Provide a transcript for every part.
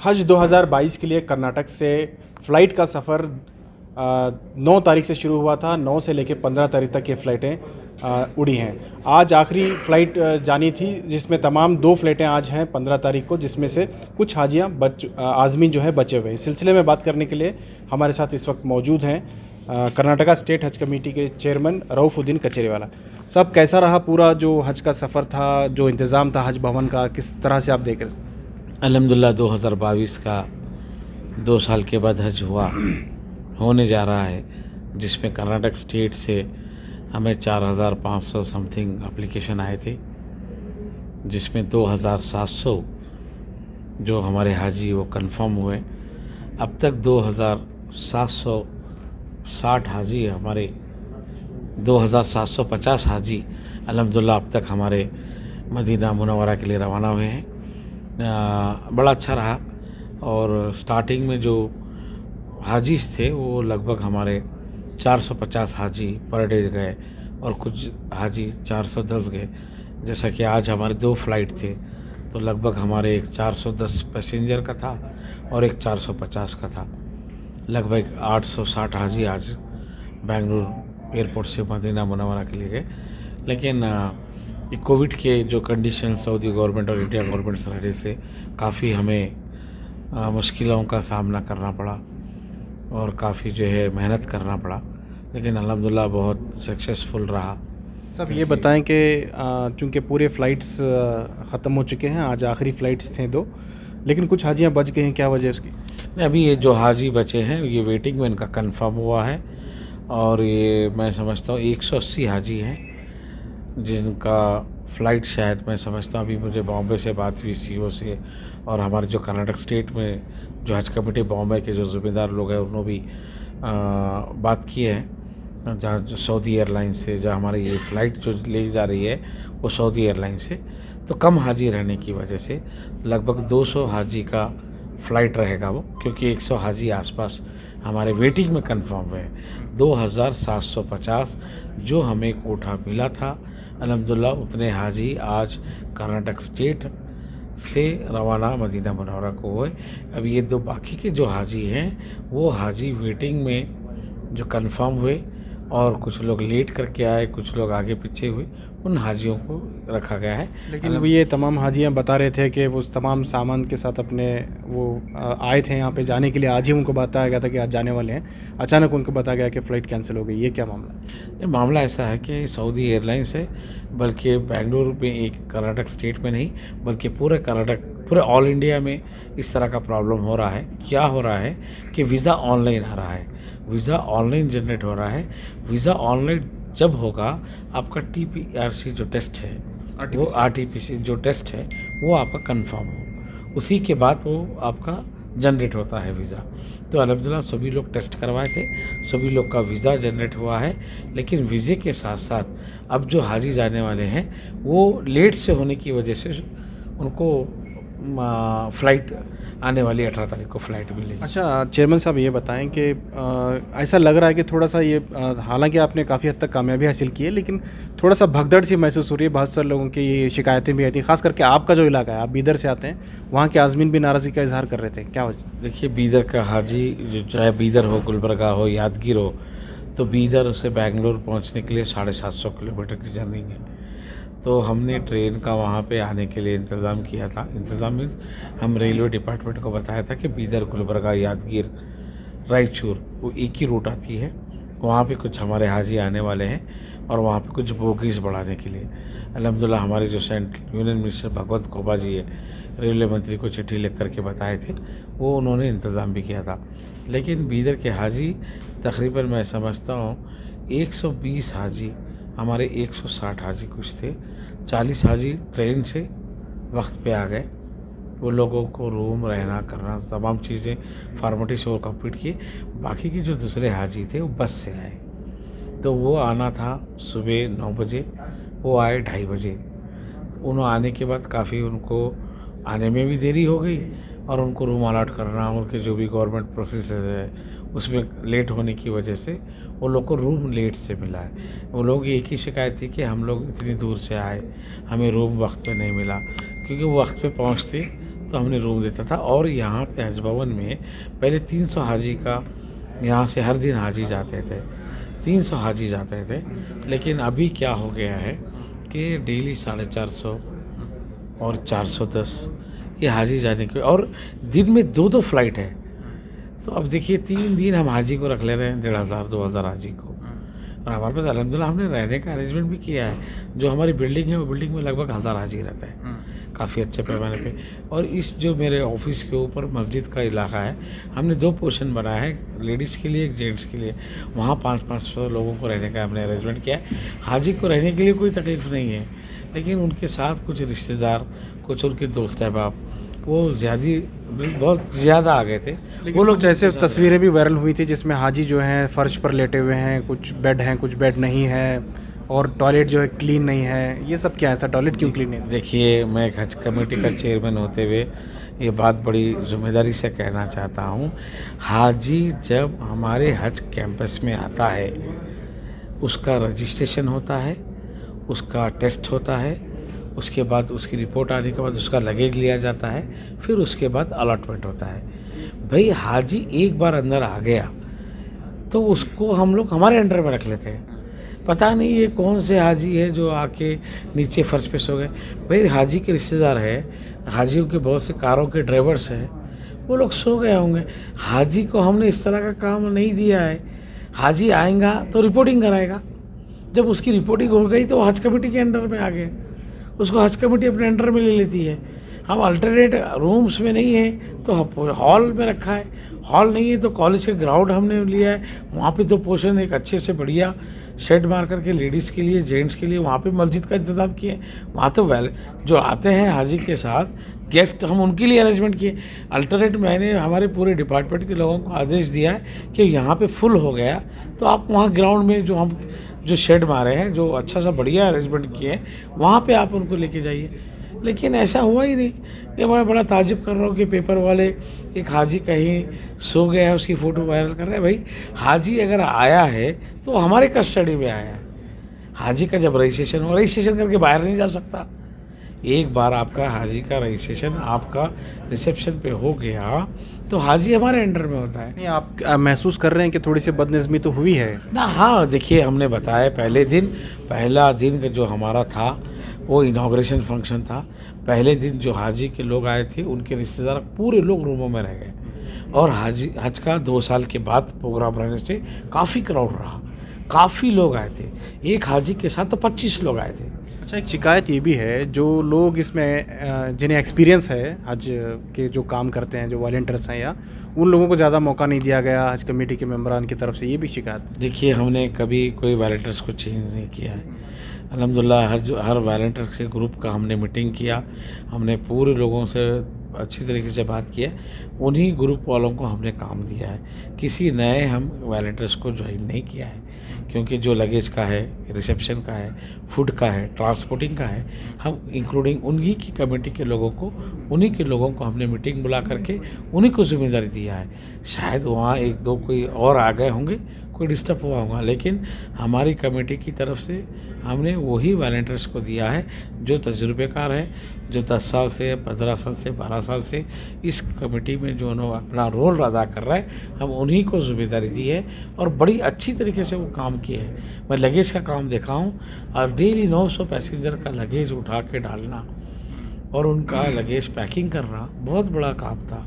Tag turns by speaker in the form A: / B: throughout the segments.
A: हज 2022 के लिए कर्नाटक से फ़्लाइट का सफ़र 9 तारीख से शुरू हुआ था। 9 से लेकर 15 तारीख तक ये फ़्लाइटें उड़ी हैं। आज आखिरी फ़्लाइट जानी थी, जिसमें तमाम 2 फ़्लाइटें आज हैं 15 तारीख को, जिसमें से कुछ हाजियाँ आज़मीन जो है बचे हुए हैं। इस सिलसिले में बात करने के लिए हमारे साथ इस वक्त मौजूद हैं कर्नाटका स्टेट हज कमेटी के चेयरमैन रऊफ़ुद्दीन कचेरीवाला साहब। कैसा रहा पूरा जो हज का सफ़र था, जो इंतज़ाम था हज भवन का, किस तरह से आप देख रहे हैं?
B: अल्हम्दुलिल्लाह 2022 का 2 साल के बाद हज होने जा रहा है, जिसमें कर्नाटक स्टेट से हमें 4,500 समथिंग एप्लीकेशन आए थे, जिसमें 2,700 जो हमारे हाजी वो कंफर्म हुए। अब तक 2,760 हाजी हमारे 2,750 हाजी अल्हम्दुलिल्लाह अब तक हमारे मदीना मुनव्वरा के लिए रवाना हुए हैं। बड़ा अच्छा रहा। और स्टार्टिंग में जो हाजीज थे वो लगभग हमारे 450 हाजी पर डे गए और कुछ हाजी 410 गए। जैसा कि आज हमारे 2 फ्लाइट थे, तो लगभग हमारे एक 410 पैसेंजर का था और एक 450 का था। लगभग 860 हाजी आज बेंगलुरु एयरपोर्ट से मदीना मुनव्वरा के लिए गए। लेकिन ये कोविड के जो कंडीशन सऊदी गवर्नमेंट और इंडिया गवर्नमेंट की वजह से काफ़ी हमें मुश्किलों का सामना करना पड़ा और काफ़ी जो है मेहनत करना पड़ा, लेकिन अल्हम्दुलिल्लाह बहुत सक्सेसफुल रहा।
A: सब ये बताएं कि चूँकि पूरे फ़्लाइट्स ख़त्म हो चुके हैं, आज आखिरी फ़्लाइट्स थे 2, लेकिन कुछ हाजियाँ बच गई हैं, क्या वजह है उसकी?
B: नहीं, अभी ये जो हाजी बचे हैं ये वेटिंग में इनका कंफर्म हुआ है और ये मैं समझता हूँ 180 हाजी हैं, जिनका फ़्लाइट शायद मैं समझता हूँ, अभी मुझे बॉम्बे से बात हुई सीओ से, और हमारे जो कर्नाटक स्टेट में जो हज कमेटी बॉम्बे के जो ज़िम्मेदार लोग हैं उन्होंने भी बात की है, जहाँ जो सऊदी एयरलाइन से जहाँ हमारी ये फ़्लाइट जो ले जा रही है वो सऊदी एयरलाइन से, तो कम हाजी रहने की वजह से लगभग 200 हाजी का फ़्लाइट रहेगा वो, क्योंकि 100 हाजी आसपास हमारे वेटिंग में कंफर्म हुए हैं। 2,750 जो हमें कोटा मिला था, अल्हम्दुलिल्लाह उतने हाजी आज कर्नाटक स्टेट से रवाना मदीना मुनव्वरा को हुए। अब ये 2 बाकी के जो हाजी हैं वो हाजी वेटिंग में जो कंफर्म हुए और कुछ लोग लेट करके आए, कुछ लोग आगे पीछे हुए, उन हाजियों को रखा गया है।
A: लेकिन वो ये तमाम हाजियाँ बता रहे थे कि वो तमाम सामान के साथ अपने वो आए थे यहाँ पे जाने के लिए, आज ही उनको बताया गया था कि आज जाने वाले हैं, अचानक उनको बताया गया कि फ़्लाइट कैंसिल हो गई। ये क्या मामला है?
B: ये मामला ऐसा है कि सऊदी एयरलाइन से, बल्कि बेंगलुरु में एक कर्नाटक स्टेट में नहीं बल्कि पूरे ऑल इंडिया में इस तरह का प्रॉब्लम हो रहा है। क्या हो रहा है कि वीज़ा ऑनलाइन आ रहा है, वीज़ा ऑनलाइन जनरेट हो रहा है। वीज़ा ऑनलाइन जब होगा आपका TPRC जो टेस्ट है, वो RTPC जो टेस्ट है वो आपका कंफर्म हो, उसी के बाद वो आपका जनरेट होता है वीज़ा। तो अल्हम्दुलिल्लाह सभी लोग टेस्ट करवाए थे, सभी लोग का वीज़ा जनरेट हुआ है। लेकिन वीज़े के साथ साथ अब जो हाजी जाने वाले हैं वो लेट से होने की वजह से उनको फ़्लाइट आने वाली 18 तारीख को फ़्लाइट मिलेगी।
A: अच्छा चेयरमैन साहब, ये बताएं कि ऐसा लग रहा है कि थोड़ा सा ये हालांकि आपने काफ़ी हद तक कामयाबी हासिल की है, लेकिन थोड़ा सा भगदड़ सी महसूस हो रही है। बहुत सारे लोगों की ये शिकायतें भी आई थी, ख़ास करके आपका जो इलाका है, आप बीदर से आते हैं, वहाँ के आज़मीन भी नाराज़गी का इजहार कर रहे थे, क्या वजह?
B: देखिए, बीदर का हाजी जो चाहे बीदर हो, गुलबर्गा हो, यादगीर हो, तो बीदर से बेंगलुरु पहुँचने के लिए 750 किलोमीटर की जर्नी है। तो हमने ट्रेन का वहाँ पे आने के लिए इंतज़ाम किया था। इंतज़ाम मीन्स हम रेलवे डिपार्टमेंट को बताया था कि बीदर, गुलबर्गा, यादगीर, रायचूर वो एक ही रूट आती है। वहाँ पे कुछ हमारे हाजी आने वाले हैं और वहाँ पे कुछ बोगीज़ बढ़ाने के लिए अल्हम्दुलिल्लाह हमारे जो सेंट्रल यूनियन मिनिस्टर भगवंत खोबा जी है, रेलवे मंत्री को चिट्ठी लिख करके बताए थे, वो उन्होंने इंतज़ाम भी किया था। लेकिन बीदर के हाजी तकरीबन मैं समझता हूँ 120 हाजी, हमारे 160 हाजी कुछ थे, 40 हाजी ट्रेन से वक्त पे आ गए। वो लोगों को रूम, रहना, करना, तमाम चीज़ें फार्मेलिटी से वो कंप्लीट किए। बाकी के जो दूसरे हाजी थे वो बस से आए, तो वो आना था सुबह 9 बजे, वो आए 2:30 बजे। उन्होंने आने के बाद काफ़ी उनको आने में भी देरी हो गई और उनको रूम अलॉट करना, उनके जो भी गवर्नमेंट प्रोसेस है उसमें लेट होने की वजह से वो लोग को रूम लेट से मिला है। वो लोग एक ही शिकायत थी कि हम लोग इतनी दूर से आए, हमें रूम वक्त पे नहीं मिला, क्योंकि वो वक्त पे पहुंचते तो हमने रूम देता था। और यहाँ पे हज भवन में पहले 300 हाजी का यहाँ से हर दिन हाजी जाते थे, 300 हाजी जाते थे। लेकिन अभी क्या हो गया है कि डेली 450 और 410 ये हाजी जाने के, और दिन में 2-2 फ्लाइट है। तो अब देखिए 3 दिन हम हाजी को रख ले रहे हैं, 1500-2000 हाजी को। और हमारे पास अल्हम्दुलिल्लाह हमने रहने का अरेंजमेंट भी किया है। जो हमारी बिल्डिंग है वो बिल्डिंग में लगभग 1000 हाजी रहता है, काफ़ी अच्छे पैमाने पे। और इस जो मेरे ऑफिस के ऊपर मस्जिद का इलाका है, हमने 2 पोर्शन बनाया है, लेडीज़ के लिए, एक जेंट्स के लिए। वहाँ 500-500 लोगों को रहने का हमने अरेंजमेंट किया है। हाजी को रहने के लिए कोई तकलीफ़ नहीं है, लेकिन उनके साथ कुछ रिश्तेदार, कुछ उनके दोस्त अहबाब वो बहुत ज़्यादा आ गए थे।
A: वो लोग जैसे तस्वीरें भी वायरल हुई थी जिसमें हाजी जो हैं फ़र्श पर लेटे हुए हैं, कुछ बेड नहीं है, और टॉयलेट जो है क्लीन नहीं है। ये सब क्या है? ऐसा टॉयलेट क्यों क्लीन नहीं है?
B: देखिए, मैं एक हज कमेटी का चेयरमैन होते हुए ये बात बड़ी ज़िम्मेदारी से कहना चाहता हूँ। हाजी जब हमारे हज कैंपस में आता है, उसका रजिस्ट्रेशन होता है, उसका टेस्ट होता है, उसके बाद उसकी रिपोर्ट आने के बाद उसका लगेज लिया जाता है, फिर उसके बाद अलॉटमेंट होता है। भाई भाजी एक बार अंदर आ गया तो उसको हम लोग हमारे अंडर में रख लेते हैं। पता नहीं ये कौन से हाजी है जो आके नीचे फर्श पे सो गए। भाई हाजी के रिश्तेदार है, हाजियों के बहुत से कारों के ड्राइवर्स हैं, वो लोग सो गए होंगे। हाजी को हमने इस तरह का काम नहीं दिया है। हाजी आएगा तो रिपोर्टिंग कराएगा, जब उसकी रिपोर्टिंग हो गई तो वो हज कमेटी के अंडर में आ गए, उसको हज कमेटी अपने अंडर में ले लेती है। हम अल्टरनेट रूम्स में नहीं है तो हॉल में रखा है, हॉल नहीं है तो कॉलेज के ग्राउंड हमने लिया है, वहाँ पे तो पोर्शन एक अच्छे से बढ़िया शेड मार करके लेडीज़ के लिए, जेंट्स के लिए वहाँ पे मस्जिद का इंतज़ाम किए। वहाँ तो जो आते हैं हाजी के साथ गेस्ट, हम उनके लिए अरेंजमेंट किए। अल्टरनेट मैंने हमारे पूरे डिपार्टमेंट के लोगों को आदेश दिया है कि यहाँ पे फुल हो गया तो आप वहाँ ग्राउंड में जो शेड मारे हैं, जो अच्छा सा बढ़िया अरेंजमेंट किए हैं, वहाँ पे आप उनको लेके जाइए। लेकिन ऐसा हुआ ही नहीं। ये मैं बड़ा ताजुब कर रहा हूँ कि पेपर वाले एक हाजी कहीं सो गया है, उसकी फ़ोटो वायरल कर रहे हैं। भाई हाजी अगर आया है तो हमारे कस्टडी में आया है। हाजी का जब रजिस्ट्रेशन करके बाहर नहीं जा सकता। एक बार आपका हाजी का रजिस्ट्रेशन आपका रिसेप्शन पे हो गया तो हाजी हमारे अंडर में होता है।
A: नहीं, आप महसूस कर रहे हैं कि थोड़ी सी बदनज़मी तो हुई है
B: ना? हाँ, देखिए हमने बताया पहला दिन का जो हमारा था वो इनाग्रेशन फंक्शन था। पहले दिन जो हाजी के लोग आए थे उनके रिश्तेदार पूरे लोग रूमों में रह गए, और हज का 2 साल के बाद प्रोग्राम रहने से काफ़ी क्राउड रहा, काफ़ी लोग आए थे। एक हाजी के साथ तो 25 लोग आए थे।
A: अच्छा, एक शिकायत ये भी है, जो लोग इसमें जिन्हें एक्सपीरियंस है हज के, जो काम करते हैं, जो वॉलंटियर्स हैं, या उन लोगों को ज़्यादा मौका नहीं दिया गया हज कमेटी के मेंबरान की तरफ से, ये भी शिकायत।
B: देखिए, हमने कभी कोई वॉलंटियर्स को चेंज नहीं किया है। अल्हम्दुलिल्लाह हर वॉलंटियर के ग्रुप का हमने मीटिंग किया, हमने पूरे लोगों से अच्छी तरीके से बात किया, उन्हीं ग्रुप वालों को हमने काम दिया है। किसी नए हम वॉलंटियर्स को ज्वाइन नहीं किया है, क्योंकि जो लगेज का है, रिसेप्शन का है, फूड का है, ट्रांसपोर्टिंग का है, हम इंक्लूडिंग उन्हीं की कमेटी के लोगों को हमने मीटिंग बुला करके उन्हीं को जिम्मेदारी दिया है। शायद वहाँ 1-2 कोई और आ गए होंगे, कोई डिस्टर्ब हुआ होगा, लेकिन हमारी कमेटी की तरफ से हमने वही वॉलंटियर्स को दिया है जो तजुर्बेकार है, जो 10 साल से, 15 साल से, 12 साल से इस कमेटी में जो अपना रोल अदा कर रहा है, हम उन्हीं को जिम्मेदारी दी है, और बड़ी अच्छी तरीके से वो काम किए हैं। मैं लगेज का काम देखा हूँ, और डेली 900 पैसेंजर का लगेज उठा के डालना और उनका लगेज पैकिंग करना बहुत बड़ा काम था।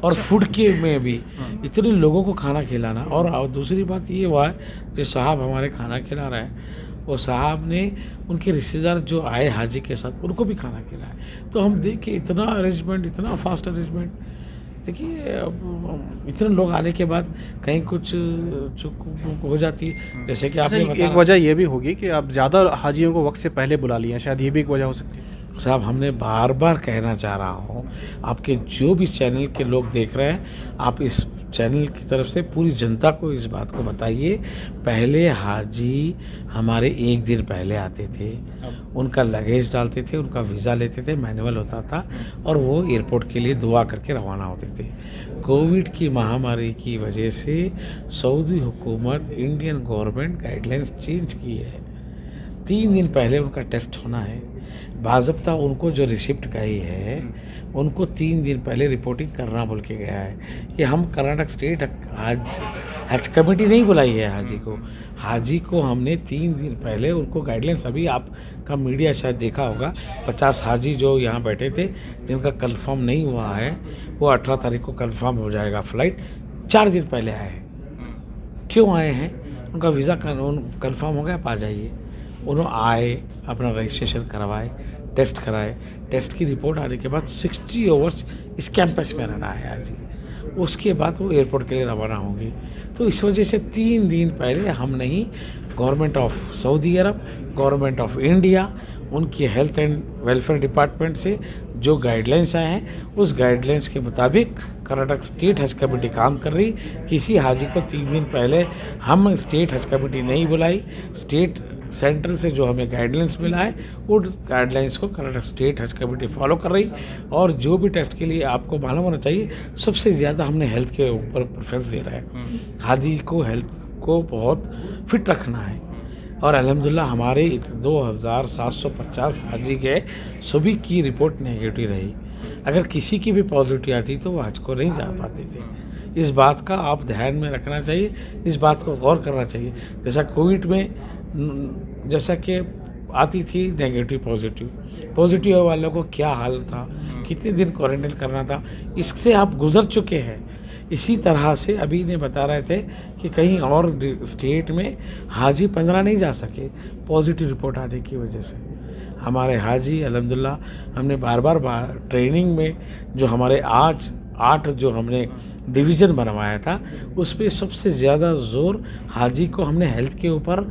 B: और फूड के में भी इतने लोगों को खाना खिलाना। और दूसरी बात ये हुआ है, जो साहब हमारे खाना खिला रहे हैं, वो साहब ने उनके रिश्तेदार जो आए हाजी के साथ उनको भी खाना खिलाया। तो हम देख के इतना अरेंजमेंट, इतना फास्ट अरेंजमेंट। देखिए, इतने लोग आने के बाद कहीं कुछ चूक हो जाती है, जैसे कि आपने बताया।
A: एक वजह ये भी होगी कि आप ज़्यादा हाजियों को वक्त से पहले बुला लिए, शायद ये भी एक वजह हो सकती है।
B: साहब, हमने बार बार कहना चाह रहा हूँ, आपके जो भी चैनल के लोग देख रहे हैं, आप इस चैनल की तरफ से पूरी जनता को इस बात को बताइए। पहले हाजी हमारे 1 दिन पहले आते थे, उनका लगेज डालते थे, उनका वीज़ा लेते थे, मैनुअल होता था, और वो एयरपोर्ट के लिए दुआ करके रवाना होते थे। कोविड की महामारी की वजह से सऊदी हुकूमत, इंडियन गवर्नमेंट गाइडलाइंस चेंज की है। 3 दिन पहले उनका टेस्ट होना है, बाज़ाब्ता उनको जो रिसिप्ट गई है उनको 3 दिन पहले रिपोर्टिंग करना बोल के गया है कि हम कर्नाटक स्टेट हज कमेटी नहीं बुलाई है हाजी को हमने 3 दिन पहले उनको गाइडलाइंस, अभी आपका मीडिया शायद देखा होगा, 50 हाजी जो यहाँ बैठे थे जिनका कंफर्म नहीं हुआ है वो 18 तारीख को कंफर्म हो जाएगा फ्लाइट, 4 दिन पहले आए हैं। क्यों आए हैं? उनका वीज़ा कंफर्म हो गया, आप आ जाइए। उन्होंने आए, अपना रजिस्ट्रेशन करवाए, टेस्ट कराए, टेस्ट की रिपोर्ट आने के बाद 60 आवर्स इस कैंपस में रहना है आज ही, उसके बाद वो एयरपोर्ट के लिए रवाना होंगी। तो इस वजह से 3 दिन पहले हम नहीं, government of Saudi Arab, government of India, उनकी हेल्थ एंड वेलफेयर डिपार्टमेंट से जो गाइडलाइंस आए हैं उस गाइडलाइंस के मुताबिक कर्नाटक स्टेट हज कमेटी काम कर रही। किसी हाजी को 3 दिन पहले हम स्टेट हज कमेटी नहीं बुलाई, स्टेट सेंटर से जो हमें गाइडलाइंस मिला है वो गाइडलाइंस को कर्नाटक स्टेट हज कमेटी फॉलो कर रही। और जो भी टेस्ट के लिए आपको मालूम होना चाहिए, सबसे ज़्यादा हमने हेल्थ के ऊपर प्रेफरेंस दे रहे हैं। हाजी को हेल्थ को बहुत फिट रखना है और अल्हम्दुलिल्लाह हमारे 2750 हाजी गए, सभी की रिपोर्ट नेगेटिव रही। अगर किसी की भी पॉजिटिव आती तो वो हज को नहीं जा पाते थे। इस बात का आप ध्यान में रखना चाहिए, इस बात को गौर करना चाहिए। जैसा कोविड में जैसा कि आती थी नेगेटिव पॉजिटिव वालों को क्या हाल था, कितने दिन क्वारंटाइन करना था, इससे आप गुजर चुके हैं। इसी तरह से अभी ने बता रहे थे कि कहीं और स्टेट में हाजी 15 नहीं जा सके पॉजिटिव रिपोर्ट आने की वजह से। हमारे हाजी अल्हम्दुलिल्लाह हमने बार ट्रेनिंग में जो हमारे आज 8 जो हमने डिवीज़न बनवाया था उस पर सबसे ज़्यादा ज़ोर हाजी को हमने हेल्थ के ऊपर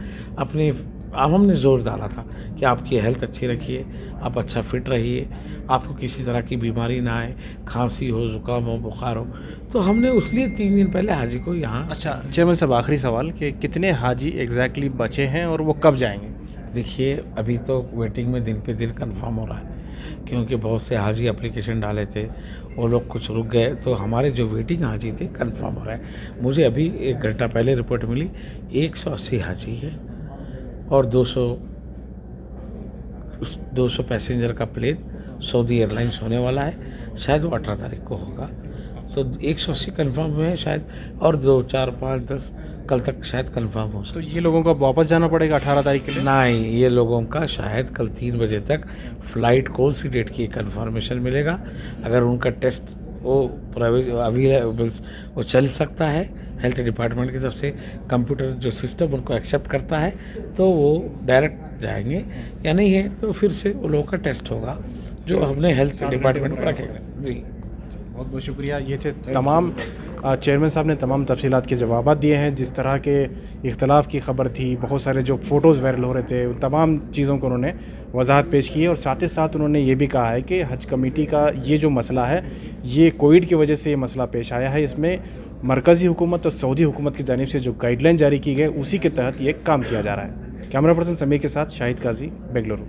B: हमने ज़ोर डाला था कि आपकी हेल्थ अच्छी रखिए, आप अच्छा फिट रहिए, आपको किसी तरह की बीमारी ना आए, खांसी हो, ज़ुकाम हो, बुखार हो। तो हमने उसलिए 3 दिन पहले हाजी को यहाँ।
A: अच्छा चेयरमैन साहब, आखिरी सवाल कि कितने हाजी एग्जैक्टली बचे हैं और वो कब जाएंगे?
B: देखिए, अभी तो वेटिंग में दिन पे दिन कंफर्म हो रहा है, क्योंकि बहुत से हाजी एप्लीकेशन डाले थे, वो लोग कुछ रुक गए, तो हमारे जो वेटिंग हाजी थे कंफर्म हो रहा है। मुझे अभी 1 घंटा पहले रिपोर्ट मिली 180 हाजी है और 200 पैसेंजर का प्लेन सऊदी एयरलाइंस होने वाला है, शायद वो 18 तारीख को होगा। तो 180 कंफर्म हुए हैं शायद, और 2, 4, 5, 10 कल तक शायद कंफर्म हो।
A: तो ये लोगों को वापस जाना पड़ेगा 18 तारीख के लिए?
B: नहीं, ये लोगों का शायद कल 3 बजे तक फ़्लाइट कौन सी डेट की कंफर्मेशन मिलेगा। अगर उनका टेस्ट वो अवेलेबल वो चल सकता है, हेल्थ डिपार्टमेंट की तरफ से कंप्यूटर जो सिस्टम उनको एक्सेप्ट करता है, तो वो डायरेक्ट जाएंगे, या नहीं है तो फिर से वो लोगों का टेस्ट होगा जो हमने हेल्थ डिपार्टमेंट को रखेगा। जी,
A: बहुत बहुत शुक्रिया। ये थे तमाम चेयरमैन साहब ने तमाम तफसीलात के जवाब दिए हैं। जिस तरह के इख्तलाफ की ख़बर थी, बहुत सारे जो फ़ोटोज़ वायरल हो रहे थे, उन तमाम चीज़ों को उन्होंने वजाहत पेश की है। और साथ ही साथ उन्होंने ये भी कहा है कि हज कमेटी का ये जो मसला है, ये कोविड की वजह से ये मसला पेश आया है। इसमें मरकज़ी हुकूमत और सऊदी हुकूमत की जानिब से जो गाइडलाइन जारी की गई, उसी के तहत ये काम किया जा रहा है। कैमरा पर्सन समीर के साथ शाहिद काजी, बेंगलुरु।